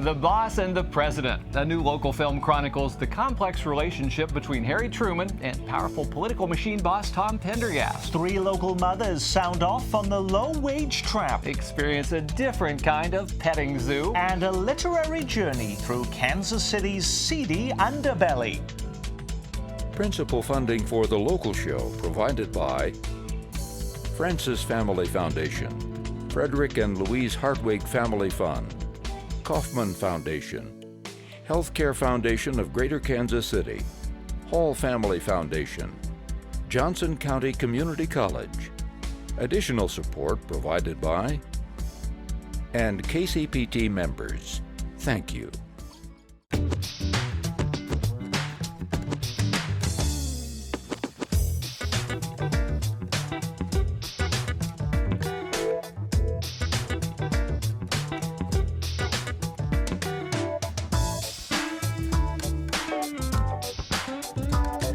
The Boss and the President. A new local film chronicles the complex relationship between Harry Truman and powerful political machine boss Tom Pendergast. 3 local mothers sound off on the low-wage trap. Experience a different kind of petting zoo. And a literary journey through Kansas City's seedy underbelly. Principal funding for the local show provided by Francis Family Foundation, Frederick and Louise Hartwig Family Fund, Kaufman Foundation, Healthcare Foundation of Greater Kansas City, Hall Family Foundation, Johnson County Community College. Additional support provided by and KCPT members. Thank you.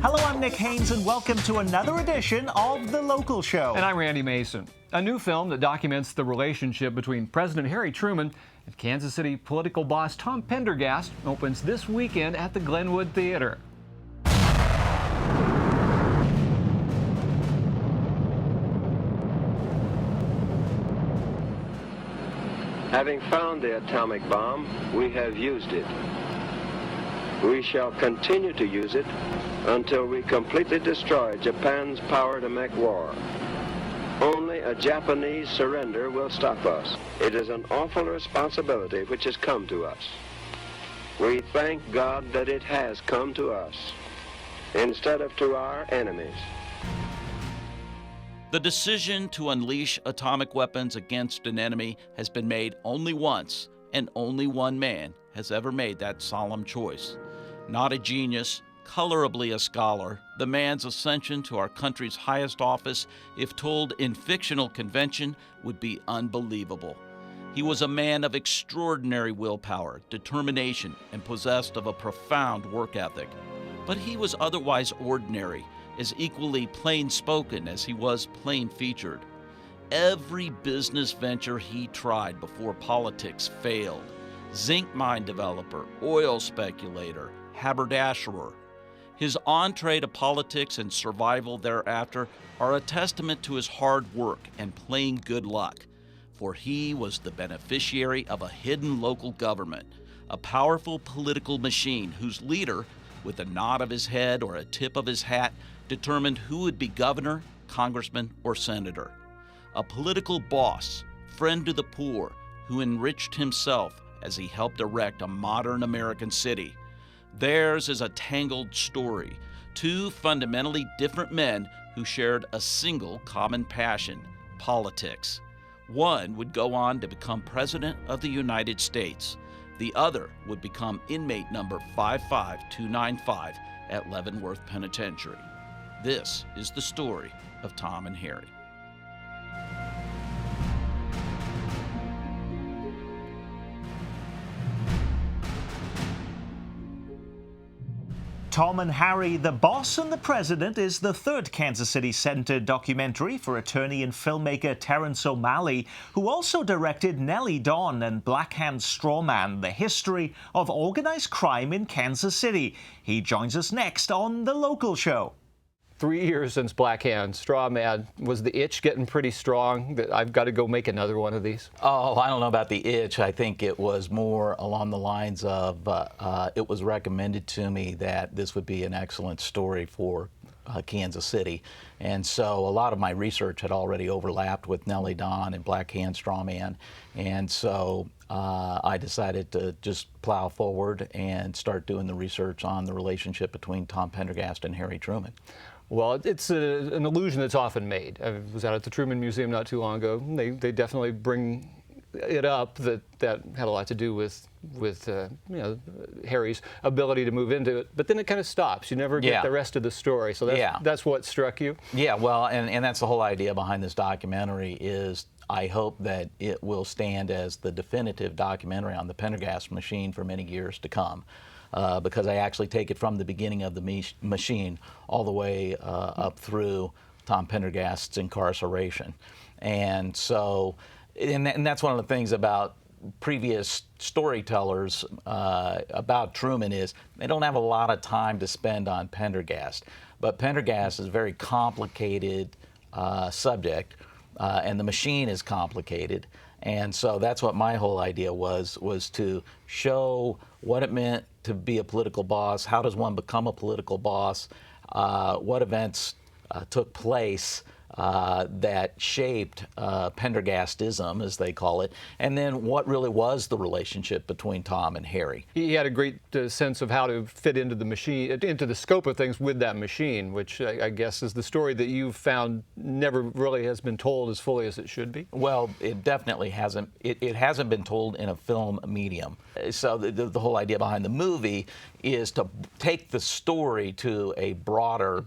Hello, I'm Nick Haynes, and welcome to another edition of The Local Show. And I'm Randy Mason. A new film that documents the relationship between President Harry Truman and Kansas City political boss Tom Pendergast opens this weekend at the Glenwood Theater. Having found the atomic bomb, we have used it. We shall continue to use it until we completely destroy Japan's power to make war. Only a Japanese surrender will stop us. It is an awful responsibility which has come to us. We thank God that it has come to us, instead of to our enemies. The decision to unleash atomic weapons against an enemy has been made only once, and only one man has ever made that solemn choice. Not a genius, colorably a scholar, the man's ascension to our country's highest office, if told in fictional convention, would be unbelievable. He was a man of extraordinary willpower, determination, and possessed of a profound work ethic. But he was otherwise ordinary, as equally plain-spoken as he was plain-featured. Every business venture he tried before politics failed. Zinc mine developer, oil speculator, haberdasherer. His entree to politics and survival thereafter are a testament to his hard work and plain good luck, for he was the beneficiary of a hidden local government, a powerful political machine whose leader, with a nod of his head or a tip of his hat, determined who would be governor, congressman, or senator. A political boss, friend to the poor, who enriched himself as he helped erect a modern American city. Theirs is a tangled story, 2 fundamentally different men who shared a single common passion, politics. One would go on to become President of the United States. The other would become inmate number 55295 at Leavenworth Penitentiary. This is the story of Tom and Harry. Tom and Harry, The Boss and the President is the 3rd Kansas City-centered documentary for attorney and filmmaker Terrence O'Malley, who also directed Nellie Dawn and Black Hand Straw Man, the history of organized crime in Kansas City. He joins us next on The Local Show. 3 years since Black Hand Straw Man. Was the itch getting pretty strong that I've got to go make another one of these? Oh, I don't know about the itch. I think it was more along the lines of it was recommended to me that this would be an excellent story for Kansas City. And so a lot of my research had already overlapped with Nellie Dawn and Black Hand Straw Man. And so I decided to just plow forward and start doing the research on the relationship between Tom Pendergast and Harry Truman. Well, it's an illusion that's often made. I was out at the Truman Museum not too long ago. They definitely bring it up that had a lot to do with Harry's ability to move into it. But then it kind of stops. You never get the rest of the story. So that's what struck you? Yeah, well, and that's the whole idea behind this documentary is I hope that it will stand as the definitive documentary on the Pendergast machine for many years to come. Because I actually take it from the beginning of the machine all the way up through Tom Pendergast's incarceration. And so, and that's one of the things about previous storytellers about Truman is they don't have a lot of time to spend on Pendergast. But Pendergast is a very complicated subject, and the machine is complicated. And so that's what my whole idea was to show what it meant to be a political boss, how does one become a political boss, what events took place that shaped Pendergastism, as they call it, and then what really was the relationship between Tom and Harry. He had a great sense of how to fit into the machine, into the scope of things with that machine, which I guess is the story that you've found never really has been told as fully as it should be. Well, it definitely hasn't. It hasn't been told in a film medium. So the whole idea behind the movie is to take the story to a broader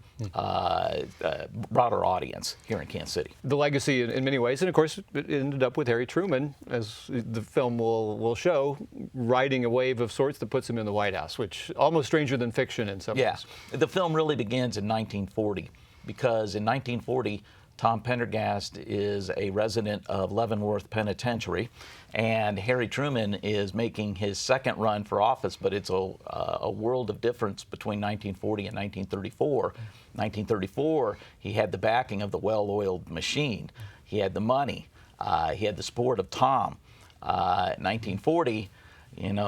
audience here in Kansas City. The legacy in many ways, and of course it ended up with Harry Truman, as the film will show, riding a wave of sorts that puts him in the White House, which almost stranger than fiction in some ways. Yeah, the film really begins in 1940, because in 1940 Tom Pendergast is a resident of Leavenworth Penitentiary, and Harry Truman is making his second run for office, but it's a world of difference between 1940 and 1934. 1934, he had the backing of the well-oiled machine. He had the money. He had the support of Tom. 1940,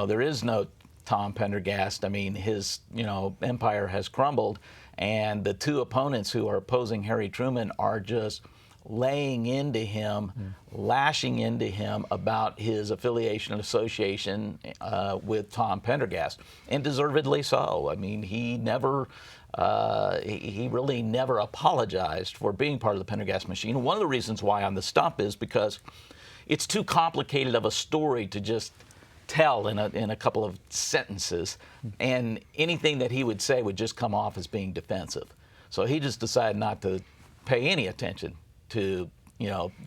there is no Tom Pendergast. I mean, his, empire has crumbled, and the two opponents who are opposing Harry Truman are just laying into him, lashing into him about his affiliation and association with Tom Pendergast, and deservedly so. I mean, he really never apologized for being part of the Pendergast machine. One of the reasons why on the stump is because it's too complicated of a story to just tell in a couple of sentences, and anything that he would say would just come off as being defensive. So he just decided not to pay any attention to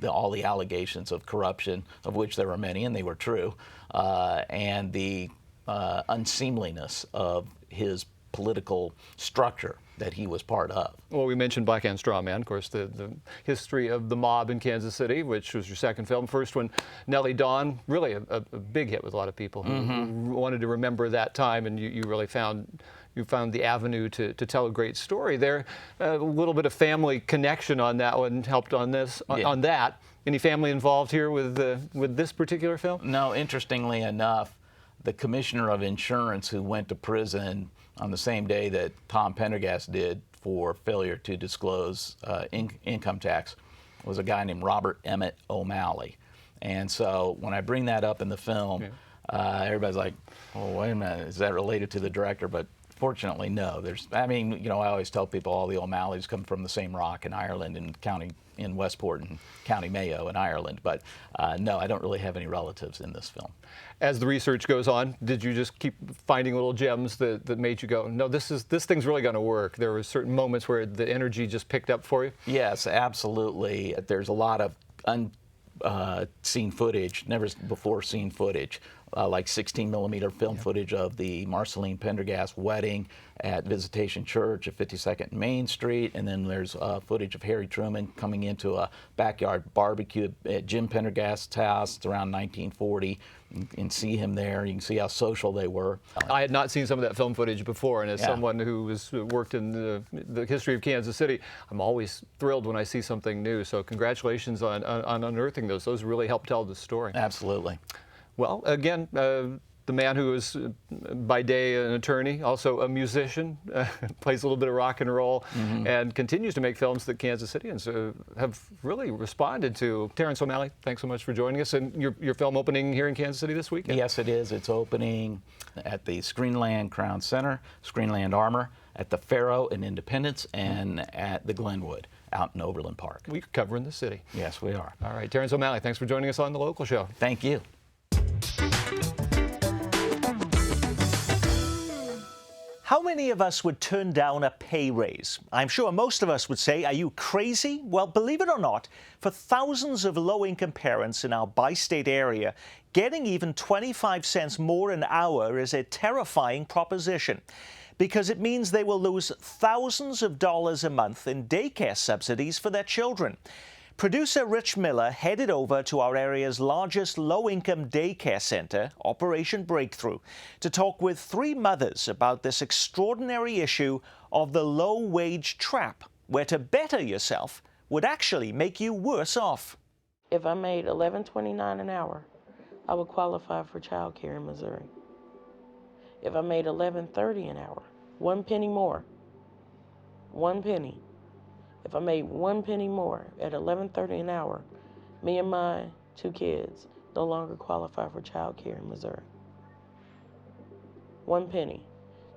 all the allegations of corruption, of which there were many, and they were true, and the unseemliness of his political structure that he was part of. Well, we mentioned Black Hand Straw Man, of course, the history of the mob in Kansas City, which was your second film. First one, Nellie Dawn, really a big hit with a lot of people who wanted to remember that time, and you really found the avenue to tell a great story there. A little bit of family connection on that one helped on this, on that. Any family involved here with this particular film? No, interestingly enough, the commissioner of insurance who went to prison on the same day that Tom Pendergast did for failure to disclose income tax was a guy named Robert Emmett O'Malley. And so when I bring that up in the film, everybody's like, oh, wait a minute, is that related to the director? But fortunately, no. I always tell people all the O'Malleys come from the same rock in Ireland and in Westport and County Mayo in Ireland. But no, I don't really have any relatives in this film. As the research goes on, did you just keep finding little gems that made you go, no, this thing's really going to work? There were certain moments where the energy just picked up for you? Yes, absolutely. There's a lot of unseen footage, never before seen footage, like 16mm film footage of the Marceline Pendergast wedding at Visitation Church at 52nd Main Street, and then there's footage of Harry Truman coming into a backyard barbecue at Jim Pendergast's house. It's around 1940. You can see him there. You can see how social they were. I had not seen some of that film footage before, and as someone who has worked in the history of Kansas City, I'm always thrilled when I see something new. So congratulations on unearthing those. Those really help tell the story. Absolutely. Well, again, the man who is by day an attorney, also a musician, plays a little bit of rock and roll, and continues to make films that Kansas Cityans have really responded to. Terrence O'Malley, thanks so much for joining us. And your film opening here in Kansas City this weekend? Yes, it is. It's opening at the Screenland Crown Center, Screenland Armor, at the Faro in Independence, and at the Glenwood out in Overland Park. We're covering the city. Yes, we are. All right, Terrence O'Malley, thanks for joining us on The Local Show. Thank you. How many of us would turn down a pay raise? I'm sure most of us would say, are you crazy? Well, believe it or not, for thousands of low-income parents in our bi-state area, getting even 25 cents more an hour is a terrifying proposition, because it means they will lose thousands of dollars a month in daycare subsidies for their children. Producer Rich Miller headed over to our area's largest low-income daycare center, Operation Breakthrough, to talk with 3 mothers about this extraordinary issue of the low-wage trap, where to better yourself would actually make you worse off. If I made $11.29 an hour, I would qualify for child care in Missouri. If I made $11.30 an hour, 1 penny more, 1 penny. If I made 1 penny more at $11.30 an hour, me and my 2 kids no longer qualify for child care in Missouri. 1 penny.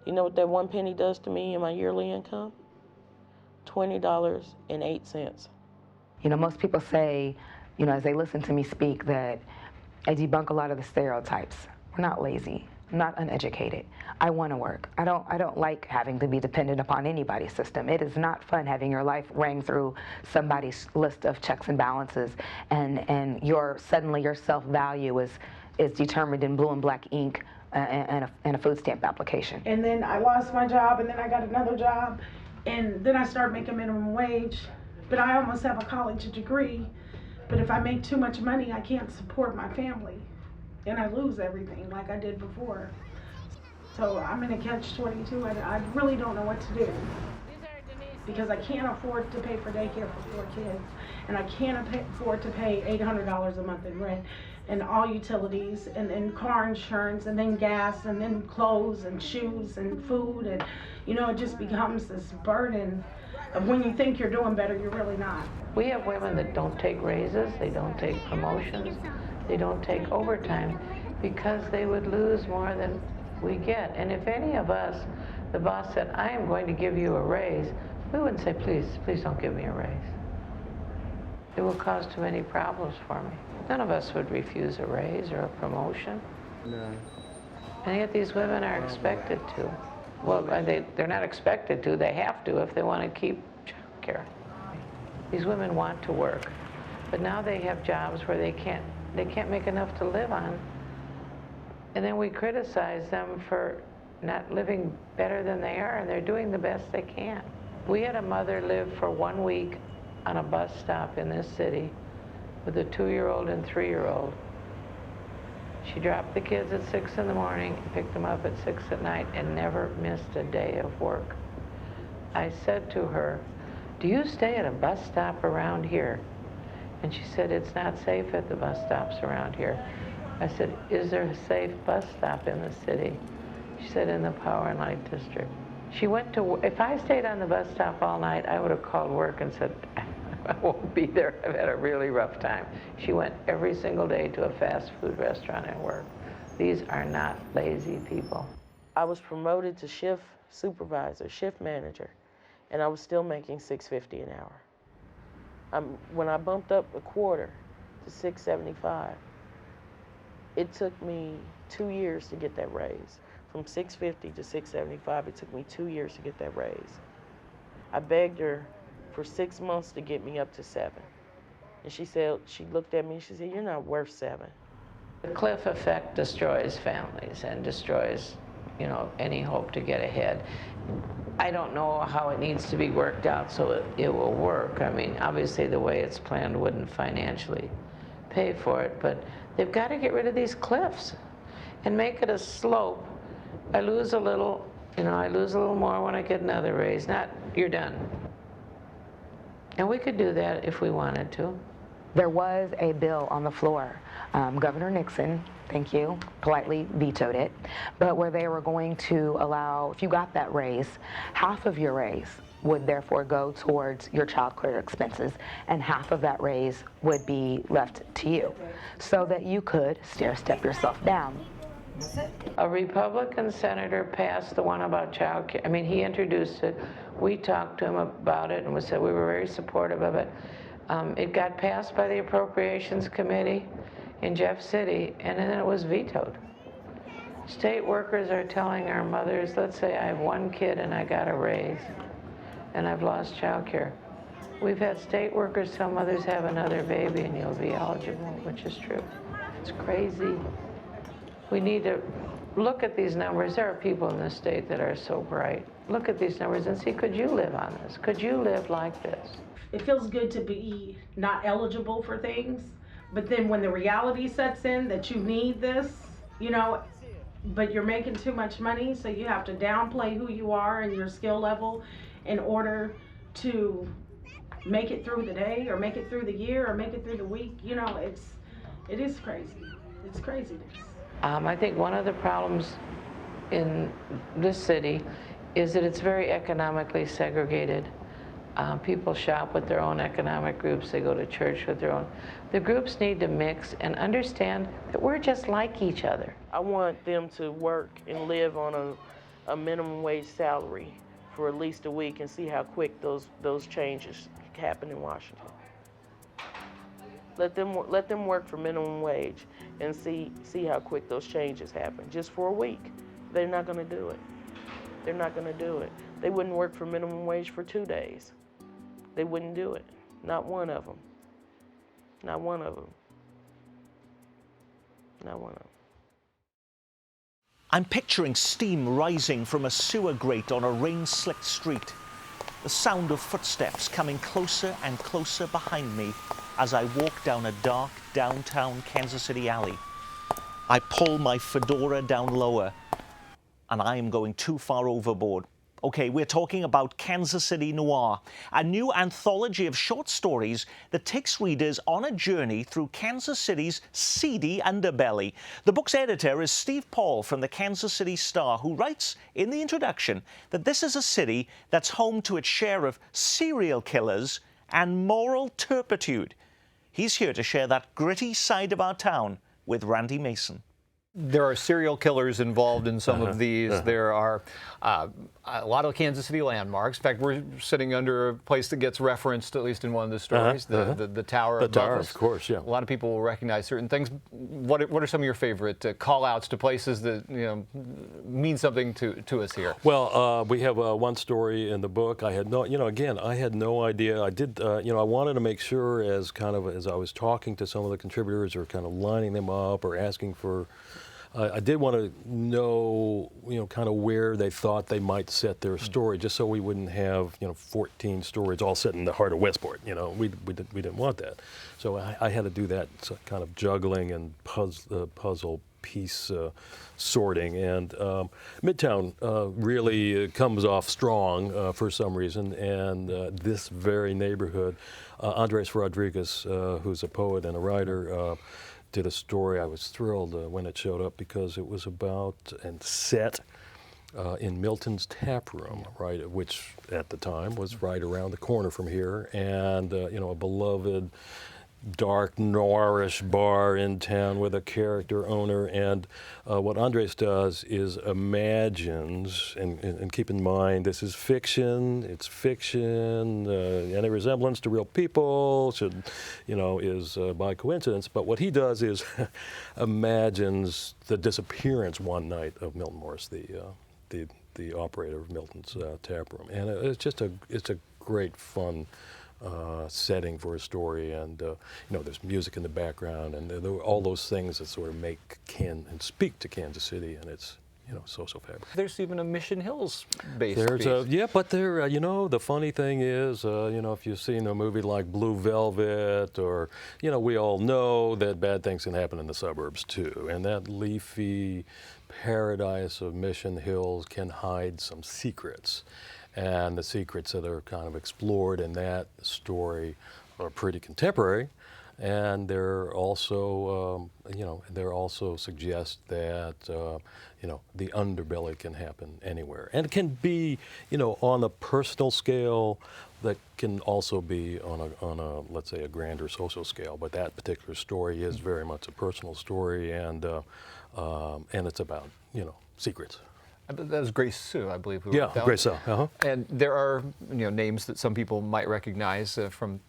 You know what that 1 penny does to me in my yearly income? $20.08. You know, most people say, you know, as they listen to me speak, that I debunk a lot of the stereotypes. We're not lazy. I'm not uneducated. I want to work. I don't like having to be dependent upon anybody's system. It is not fun having your life rang through somebody's list of checks and balances, and suddenly your self-value is determined in blue and black ink and a food stamp application. And then I lost my job, and then I got another job, and then I started making minimum wage. But I almost have a college degree. But if I make too much money, I can't support my family. And I lose everything like I did before. So I'm in a catch-22. I really don't know what to do. Because I can't afford to pay for daycare for 4 kids. And I can't afford to pay $800 a month in rent. And all utilities, and then car insurance, and then gas, and then clothes, and shoes, and food. And, you know, it just becomes this burden of when you think you're doing better, you're really not. We have women that don't take raises, they don't take promotions, they don't take overtime because they would lose more than we get. And if any of us, the boss said, I am going to give you a raise, we wouldn't say, please don't give me a raise. It will cause too many problems for me. None of us would refuse a raise or a promotion. No. And yet these women are expected to. Well, they're not expected to, they have to if they want to keep child care. These women want to work, but now they have jobs where they can't make enough to live on. And then we criticize them for not living better than they are, and they're doing the best they can. We had a mother live for 1 week on a bus stop in this city with a 2-year-old and 3-year-old. She dropped the kids at 6 in the morning, picked them up at 6 at night, and never missed a day of work. I said to her, do you stay at a bus stop around here? And she said, it's not safe at the bus stops around here. I said, is there a safe bus stop in the city? She said, in the Power and Light District. She went to, if I stayed on the bus stop all night, I would have called work and said, I won't be there, I've had a really rough time. She went every single day to a fast food restaurant and worked. These are not lazy people. I was promoted to shift supervisor, shift manager, and I was still making $6.50 an hour. When I bumped up a quarter to $6.75, it took me 2 years to get that raise. From $6.50 to $6.75, it took me 2 years to get that raise. I begged her for 6 months to get me up to 7. And she said, she looked at me and she said, you're not worth 7. The cliff effect destroys families and destroys, you know, any hope to get ahead. I don't know how it needs to be worked out so it will work. I mean, obviously the way it's planned wouldn't financially pay for it, but they've got to get rid of these cliffs and make it a slope. I lose a little, you know, I lose a little more when I get another raise. Not, you're done. And we could do that if we wanted to. There was a bill on the floor. Governor Nixon, thank you, politely vetoed it, but where they were going to allow, if you got that raise, half of your raise would therefore go towards your child care expenses, and half of that raise would be left to you, so that you could stair-step yourself down. A Republican senator passed the one about child care. I mean, he introduced it. We talked to him about it, and we said we were very supportive of it. It got passed by the Appropriations Committee in Jeff City, and then it was vetoed. State workers are telling our mothers, let's say I have 1 kid and I got a raise, and I've lost child care. We've had state workers tell mothers, have another baby and you'll be eligible, which is true. It's crazy. We need to look at these numbers. There are people in this state that are so bright. Look at these numbers and see, could you live on this? Could you live like this? it feels good to be not eligible for things, but then when the reality sets in that you need this, you know, but you're making too much money, so you have to downplay who you are and your skill level in order to make it through the day or make it through the year or make it through the week. You know, it is crazy. It's craziness. I think one of the problems in this city is that it's very economically segregated. People shop with their own economic groups. They go to church with their own. The groups need to mix and understand that we're just like each other. I want them to work and live on a minimum wage salary for at least a week and see how quick those changes happen in Washington. Let them work for minimum wage and see how quick those changes happen. Just for a week. They're not going to do it. They're not going to do it. They wouldn't work for minimum wage for 2 days. They wouldn't do it. Not one of them. Not one of them. Not one of them. I'm picturing steam rising from a sewer grate on a rain-slicked street. The sound of footsteps coming closer and closer behind me as I walk down a dark downtown Kansas City alley. I pull my fedora down lower, and I am going too far overboard. Okay, we're talking about Kansas City Noir, a new anthology of short stories that takes readers on a journey through Kansas City's seedy underbelly. The book's editor is Steve Paul from the Kansas City Star, who writes in the introduction that this is a city that's home to its share of serial killers and moral turpitude. He's here to share that gritty side of our town with Randy Mason. There are serial killers involved in some of these. There are a lot of Kansas City landmarks. In fact, we're sitting under a place that gets referenced, at least in one of the stories, the Tower of Tower, Buffalo. of course, yeah. A lot of people will recognize certain things. What are some of your favorite call-outs to places that mean something to us here? Well, we have one story in the book. I had no, I had no idea. I did, I wanted to make sure as I was talking to some of the contributors or kind of lining them up or asking for, I did want to know, kind of where they thought they might set their story, just so we wouldn't have, 14 stories all set in the heart of Westport. We didn't want that. So I had to do that kind of juggling and puzzle piece sorting. And Midtown really comes off strong for some reason. And this very neighborhood, Andres Rodriguez, who's a poet and a writer, did a story. I was thrilled when it showed up because it was about and set in Milton's Tap Room, right, which at the time was right around the corner from here, and a beloved dark noirish bar in town with a character owner. And what Andres does is imagines, and keep in mind this is fiction, it's fiction, any resemblance to real people is by coincidence, but what he does is imagines the disappearance one night of Milton Morris, the operator of Milton's Tap Room. And it's a great fun setting for a story, and there's music in the background, and there are all those things that sort of make and speak to Kansas City, and it's so fabulous. There's even a Mission Hills based piece. But there, the funny thing is, if you've seen a movie like Blue Velvet, or we all know that bad things can happen in the suburbs too, and that leafy paradise of Mission Hills can hide some secrets. And the secrets that are kind of explored in that story are pretty contemporary, and they're also, suggest that, the underbelly can happen anywhere, and it can be, on a personal scale, that can also be on a let's say a grander social scale. But that particular story is very much a personal story, and it's about secrets. That was Grace Sue, I believe. Grace Sue. And there are names that some people might recognize from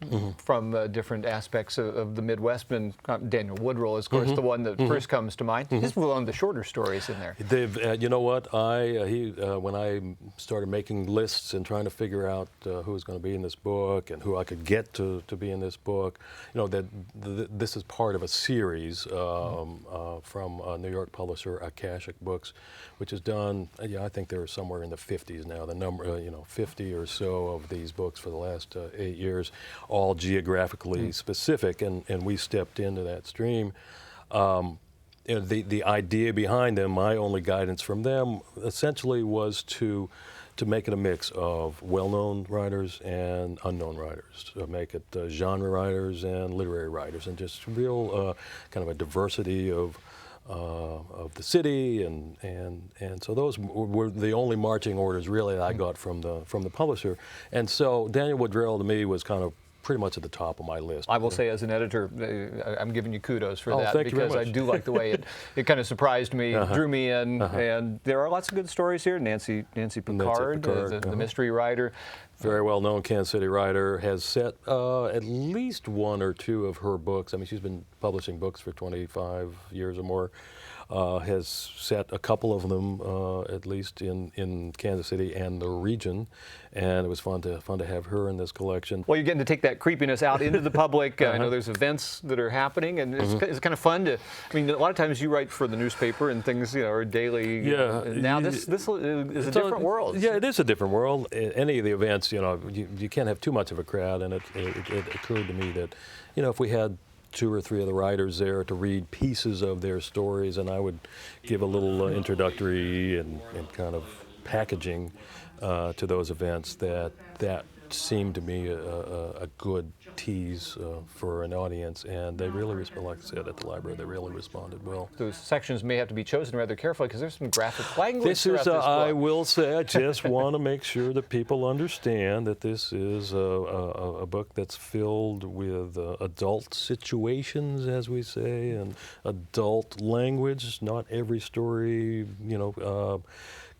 different aspects of the Midwest. And Daniel Woodrell is, of course, the one that first comes to mind. He's one of the shorter stories in there. They've, you know what? When I started making lists and trying to figure out who was going to be in this book and who I could get to be in this book, this is part of a series from New York publisher Akashic Books, which has done yeah, I think there are somewhere in the 50s now. The number, 50 or so of these books for the last 8 years, all geographically specific, and we stepped into that stream. The idea behind them, my only guidance from them, essentially was to make it a mix of well-known writers and unknown writers, to make it genre writers and literary writers, and just real kind of a diversity of the city, and so those were the only marching orders really that I got from the publisher. And so Daniel Woodrell to me was kind of pretty much at the top of my list. I will say, as an editor, I'm giving you kudos for that, thank you very because I much. do like the way it kind of surprised me, drew me in, and there are lots of good stories here. Nancy Picard, the mystery writer. Very well-known Kansas City writer, has set at least one or two of her books. I mean, she's been publishing books for 25 years or more. Has set a couple of them, at least in Kansas City and the region, and it was fun to have her in this collection. Well, you're getting to take that creepiness out into the public. I know there's events that are happening, and it's kind of fun to. I mean, a lot of times you write for the newspaper and things, are daily. Yeah. Now this is a different world. Yeah, it is a different world. Any of the events, you can't have too much of a crowd, and it occurred to me that, if we had 2 or 3 of the writers there to read pieces of their stories, and I would give a little introductory and kind of packaging to those events, that seemed to me a good tease for an audience, and they really responded. Like I said, at the library, they really responded well. Those sections may have to be chosen rather carefully, because there's some graphic language This throughout is, this book. I will say, I just want to make sure that people understand that this is a book that's filled with adult situations, as we say, and adult language. Not every story,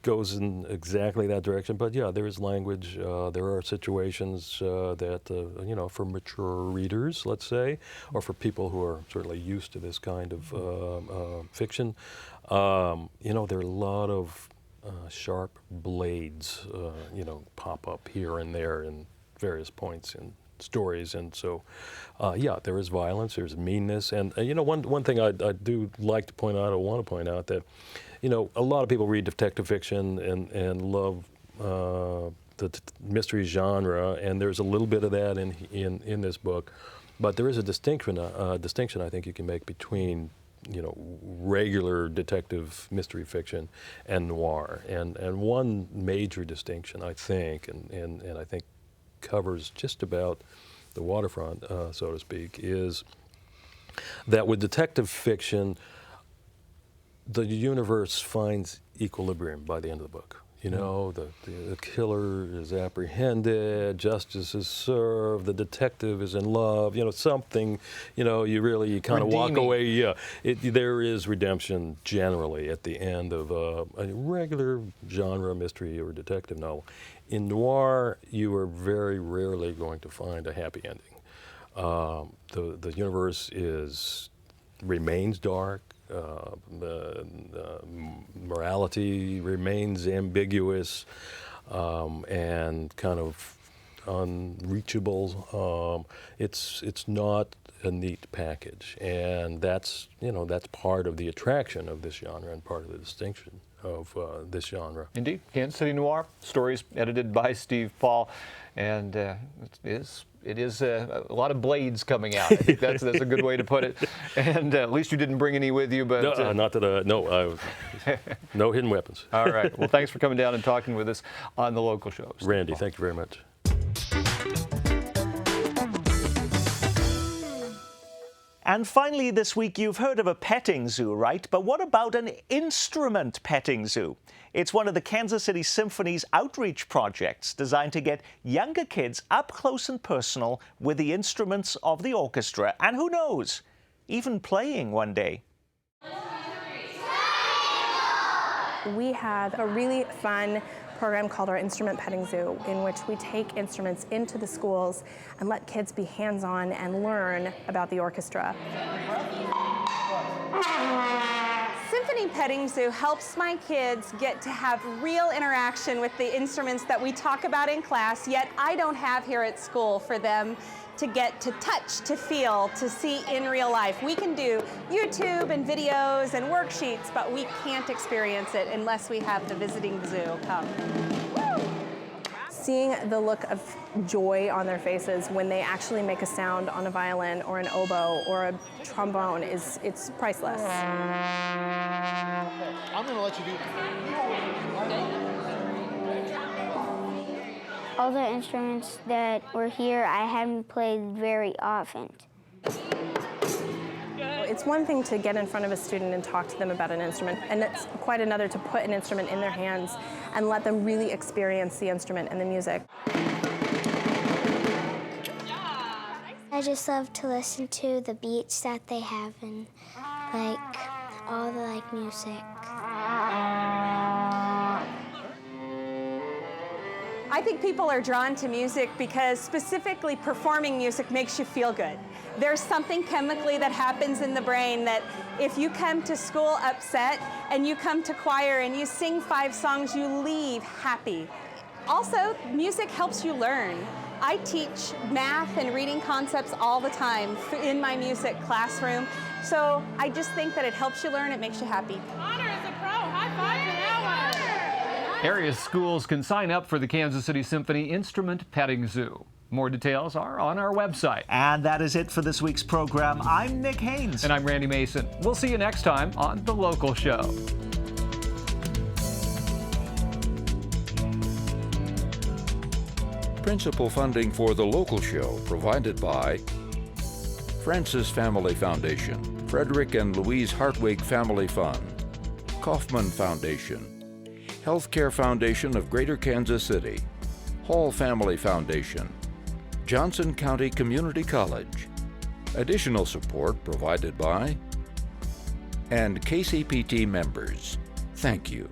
goes in exactly that direction, but yeah, there is language. There are situations that, for mature readers, let's say, or for people who are certainly used to this kind of fiction, there are a lot of sharp blades, pop up here and there in various points in stories, and so, there is violence, there's meanness, and one thing I do like to point out, I want to point out that, a lot of people read detective fiction and love the mystery genre, and there's a little bit of that in this book, but there is a distinction I think you can make between regular detective mystery fiction and noir, and one major distinction I think, and I think covers just about the waterfront, so to speak, is that with detective fiction, the universe finds equilibrium by the end of the book. The killer is apprehended, justice is served, the detective is in love, something, you kind of walk away. Yeah, there is redemption generally at the end of a regular genre mystery or detective novel. In noir, you are very rarely going to find a happy ending. The universe remains dark. The morality remains ambiguous and kind of unreachable. It's not a neat package, and that's part of the attraction of this genre and part of the distinction of this genre. Indeed, Kansas City Noir, stories edited by Steve Paul, and it is a lot of blades coming out. I think that's a good way to put it. And at least you didn't bring any with you. But no, not that. No hidden weapons. All right. Well, thanks for coming down and talking with us on the local shows. Randy, thank you very much. And finally this week, you've heard of a petting zoo, right? But what about an instrument petting zoo? It's one of the Kansas City Symphony's outreach projects designed to get younger kids up close and personal with the instruments of the orchestra. And who knows, even playing one day. We have a really fun program called our Instrument Petting Zoo, in which we take instruments into the schools and let kids be hands-on and learn about the orchestra. Symphony Petting Zoo helps my kids get to have real interaction with the instruments that we talk about in class, yet I don't have here at school for them to get to touch, to feel, to see in real life. We can do YouTube and videos and worksheets, but we can't experience it unless we have the visiting zoo come. Seeing the look of joy on their faces when they actually make a sound on a violin or an oboe or a trombone it's priceless. I'm gonna let you do All the instruments that were here, I haven't played very often. It's one thing to get in front of a student and talk to them about an instrument, and it's quite another to put an instrument in their hands and let them really experience the instrument and the music. I just love to listen to the beats that they have and all the music. I think people are drawn to music because specifically performing music makes you feel good. There's something chemically that happens in the brain that if you come to school upset and you come to choir and you sing 5 songs, you leave happy. Also, music helps you learn. I teach math and reading concepts all the time in my music classroom, so I just think that it helps you learn, it makes you happy. Honor is a pro. High five for that one. Area schools can sign up for the Kansas City Symphony Instrument Petting Zoo. More details are on our website. And that is it for this week's program. I'm Nick Haynes. And I'm Randy Mason. We'll see you next time on The Local Show. Principal funding for The Local Show provided by Francis Family Foundation, Frederick and Louise Hartwig Family Fund, Kaufman Foundation, Healthcare Foundation of Greater Kansas City, Hall Family Foundation, Johnson County Community College. Additional support provided by and KCPT members. Thank you.